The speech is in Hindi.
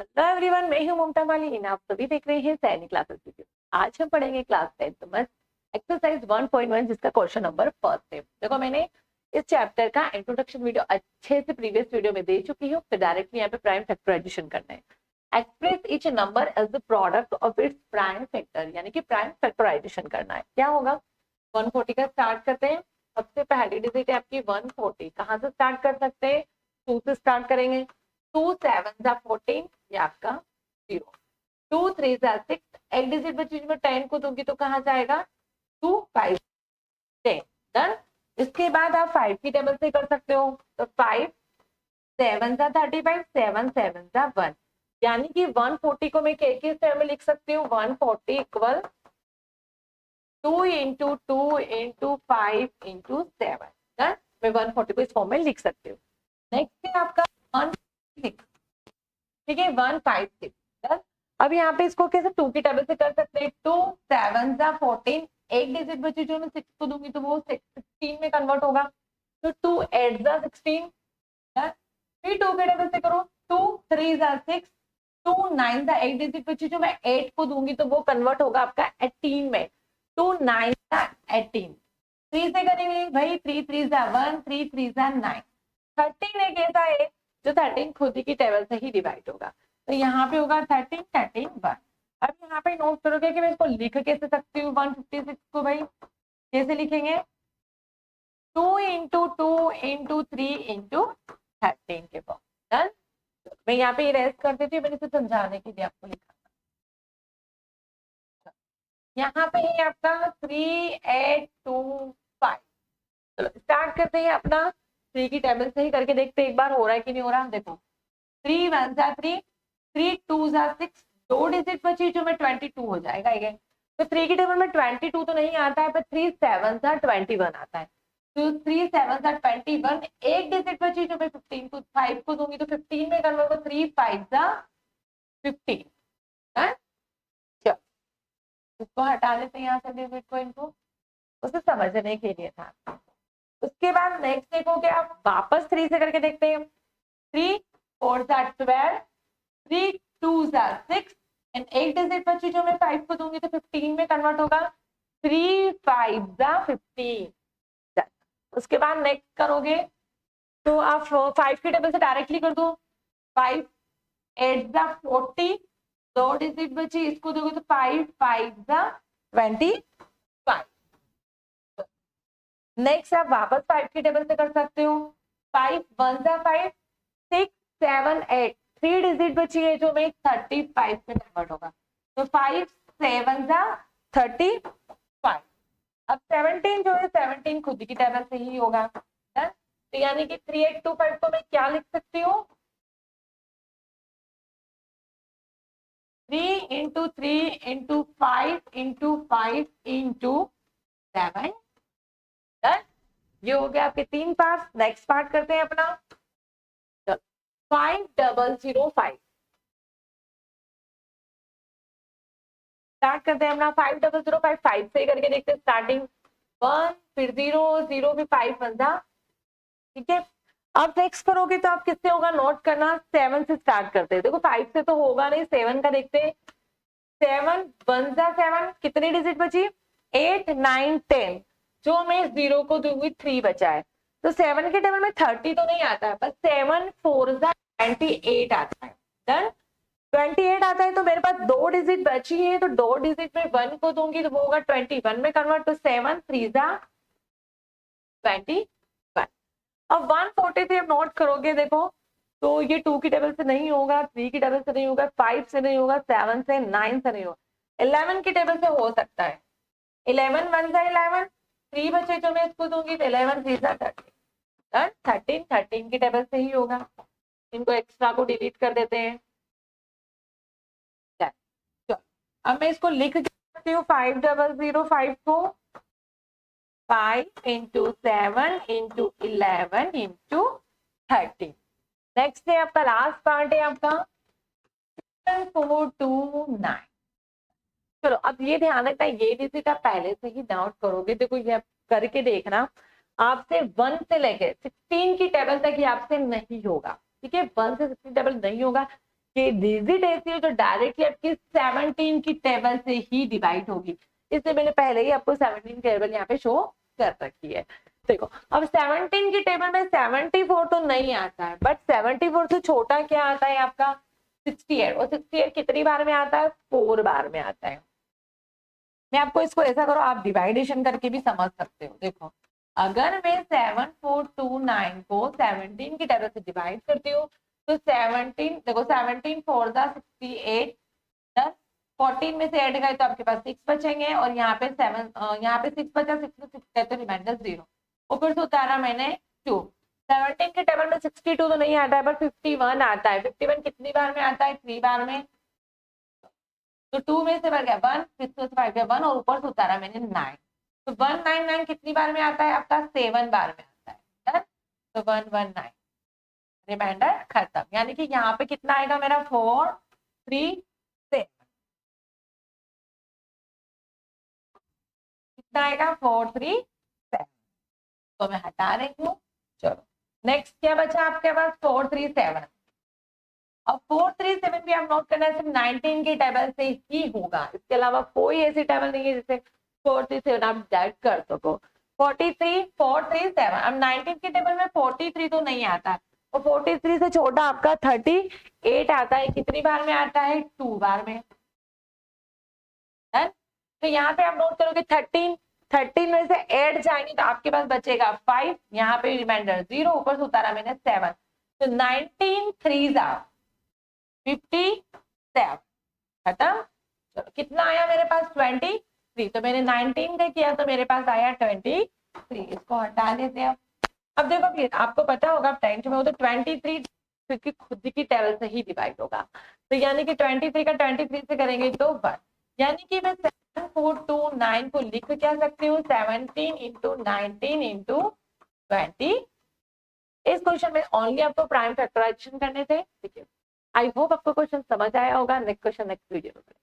हेलो एवरीवन, मैं हूं ममता मालिनी। आप सभी देख रहे हैं सैनिक क्लासेस वीडियो। आज हम पढ़ेंगे क्लास 10 मैथ्स एक्सरसाइज 1.1 जिसका क्वेश्चन नंबर फर्स्ट है। देखो, मैंने इस चैप्टर का इंट्रोडक्शन वीडियो अच्छे से प्रीवियस वीडियो में दे चुकी हूँ। तो डायरेक्टली यहाँ पे प्राइम फैक्टराइजेशन करना है। Express each number as the product of its prime factor, यानी कि प्राइम फैक्टराइजेशन करना है। क्या होगा, 140 का स्टार्ट करते हैं। सबसे पहली डिजिट है आपकी 140। कहाँ से स्टार्ट कर सकते हैं? 2 से स्टार्ट करेंगे। 2 7 14, ये आपका 0। 2 3 6, एक डिजिट बची में 10 को दूंगी तो कहाँ जाएगा? 2 5 10 डन। इसके बाद आप 5 की टेबल से कर सकते हो। तो 5 7 35, 7 7 1, यानी कि 140 को मैं किस टर्म में लिख सकती हूँ? 140 equal 2 into 2 into 5 into 7 done. मैं 140 को इस फॉर्म में लिख सकती हूँ। नेक्स्ट है आपका 156, ठीक है, 156। अब यहाँ पे इसको कैसे 2 की टेबल से कर सकते हैं? 2 7 14, एक डिजिट बची जो मैं 6 को दूंगी तो वो 16 में कन्वर्ट होगा। तो 2 8 16, फिर 2 के टेबल से करो। 2 3 6, 2 9, एक डिजिट बची जो मैं 8 को दूंगी तो वो कन्वर्ट होगा आपका 18 में। 2 9 18, 3 से करेंगे भाई, 3 3 1, 3 3 9। 13 एक ऐसा है जो 13 खुद की टेबल से ही डिवाइड होगा। तो यहाँ पे होगा 13 13 1। अब यहाँ पे नोट करोगे कि मैं इसको लिख कैसे सकती हूँ 156 को? भाई कैसे लिखेंगे? 2 इंटू 2 इंटू 3 इंटू 13 के फॉर्म। डन। मैं यहाँ पे इरेज कर देती हूँ, मैंने इसे समझाने के लिए आपको लिखा। यहाँ पे है आपका 3 8 2 5। चलो स्टार्ट करते हैं अपना 3 की टेबल से ही करके देखते हैं एक बार हो रहा है कि नहीं हो रहा। देखो 3 1 3, 3 2 6, दो डिजिट बची जो में 22 हो जाएगा अगेन। तो 3 की टेबल में 22 तो नहीं आता है, पर 3 7 21 आता है। तो 3 7 21, एक डिजिट बची जो मैं 15 को 5 को दूंगी तो 15 में कन्वर्ट हो। 3 5 15। चलो इसको हटा देते हैं यहाँ से डिजिट को, इनको उसे समझने के लिए था। उसके बाद नेक्स्ट देखोगे आप वापस 3 से करके देखते हैं। 3 4 12, 3 2 6, एंड एक डिजिट बची जो मैं 5 को दूंगी तो 15 में कन्वर्ट होगा। 3 5 15। उसके बाद नेक्स्ट करोगे तो आप 5 की टेबल से डायरेक्टली कर दो। 5 8 40, दो डिजिट बची, इसको दोगे तो 5 5 25। नेक्स्ट आप वापस 5 की टेबल से कर सकते हो। 5 1 5, 6 7 8, 3 डिजिट बची है जो में 35 में कन्वर्ट होगा। तो 5 7 35। अब 17 जो है 17 खुद की टेबल से ही होगा। तो यानी कि 3825 को मैं क्या लिख सकती हूँ? 3 इंटू 3 इंटू 5 इंटू 5 इंटू 7। ये हो गया आपके 3 पार्ट। नेक्स्ट पार्ट करते हैं अपना। 5005 स्टार्ट करते हैं अपना। 5005 5 से करके देखते हैं। स्टार्टिंग 1 फिर 0 0 फिर 5 1, ठीक है। अब नेक्स्ट करोगे तो आप किससे होगा? नोट करना, 7 से स्टार्ट करते हैं। देखो 5 से तो होगा नहीं, 7 का देखते हैं। 7 1 7, कितनी डिजिट बची? 8 9 10, जो मैं 0 को दूंगी 3 बचा है। तो 7 के टेबल में 30 तो नहीं आता है, पर 7 4 28 आता है। डन। 28 आता है तो मेरे पास दो डिजिट बची है, तो दो डिजिट में 1 को दूंगी तो वो होगा 21 में कन्वर्ट। तो 7 3 21। अब 143 अब नोट करोगे देखो तो ये 2 की टेबल से नहीं होगा, 3 की टेबल से नहीं होगा, 5 से नहीं होगा, 7 से 9 से नहीं होगा। 11 की टेबल से हो सकता है। 11 1 11, 3 बचे जो मैं इसको दूंगी तो 11 3 13। 13 की टेबल से ही होगा। इनको एक्स्ट्रा को डिलीट कर देते हैं। अब मैं इसको लिख सकती हूँ 5005 को 5 इंटू 7 इंटू 11 इंटू 13। नेक्स्ट है आपका लास्ट पार्ट है आपका 429। चलो अब ये ध्यान रखना, ये डिजिट आप पहले से ही नोट करोगे। देखो ये करके देखना, आपसे 1 से लेके 16 की टेबल तक ये आपसे नहीं होगा, ठीक है। 1 से 16 टेबल नहीं होगा। कि डिजिट ऐसी हो जो डायरेक्टली आपकी 17 की टेबल से ही डिवाइड होगी। इससे मैंने पहले ही आपको 17 टेबल यहाँ पे शो कर रखी है। देखो अब 17 की टेबल में 74 तो नहीं आता है, बट 74 से छोटा क्या आता है आपका 68, और 68 कितनी बार में आता है, 4 बार में आता है। मैं आपको इसको ऐसा करो, आप डिवाइडेशन करके भी समझ सकते हो। देखो अगर मैं 7429 को 17 की टेबल से डिवाइड करती हूँ तो 17 देखो 17 4 दा 68, 14 में से ऐड गए तो आपके पास 6 बचेंगे, और यहाँ पे 7 यहाँ पे 6 बचा, 6 में 6 गए तो रिमाइंडर 0, ऊपर से उतारा मैंने 2। 17 के टेबल में 62 तो नहीं आता है, बट 51 आता है। 51 कितनी बार में आता है, 3 बार में, तो 2 में से बढ़ गया 1, फिर से 5 गया 1, और ऊपर से उतारा मैंने 9, तो 199 कितनी बार में आता है आपका, 7 बार में आता है। डन, तो 119, रिमाइंडर खत्म। यानी कि यहाँ पे कितना आएगा मेरा 4 3 7, कितना आएगा 4 3 7, तो मैं हटा रही हूँ। चलो नेक्स्ट क्या बचा आपके पास, 4 3 7। अब 4 3 7 भी आप नोट करना है, सिर्फ 19 की टेबल से ही होगा, इसके अलावा कोई ऐसी टेबल नहीं है जिससे 4 3 7 आप डायरेक्ट कर सको। 43 4 3 7, अब 19 की टेबल में 43 तो नहीं आता है, और 43 से छोटा आपका 38 आता है। कितनी बार में आता है, 2 बार में। तो यहाँ पे आप नोट करोगे 13 में से ऐड जाएंगे तो आपके पास बचेगा 5, यहाँ पे रिमाइंडर 0, ऊपर से उतारा मैंने 7, तो 19 3 57 खत्म। चलो कितना आया मेरे पास, 23, तो मैंने 19 का किया तो मेरे पास आया 23, इसको हटा लेते हैं। अब देखो प्लीज, आपको पता होगा आप टेंथ में हो, तो 23 क्योंकि खुद की टेबल से ही डिवाइड होगा, तो यानी कि 23 का 23 से करेंगे तो 1, यानी कि मैं 7429 को लिख क्या सकती हूँ, 17 इंटू 19 इंटू 20। इस क्वेश्चन में ओनली आपको प्राइम फैक्टराइजेशन करने थे। ठीक है, आई होप आपको क्वेश्चन समझ आया होगा। नेक्स्ट क्वेश्चन नेक्स्ट वीडियो में।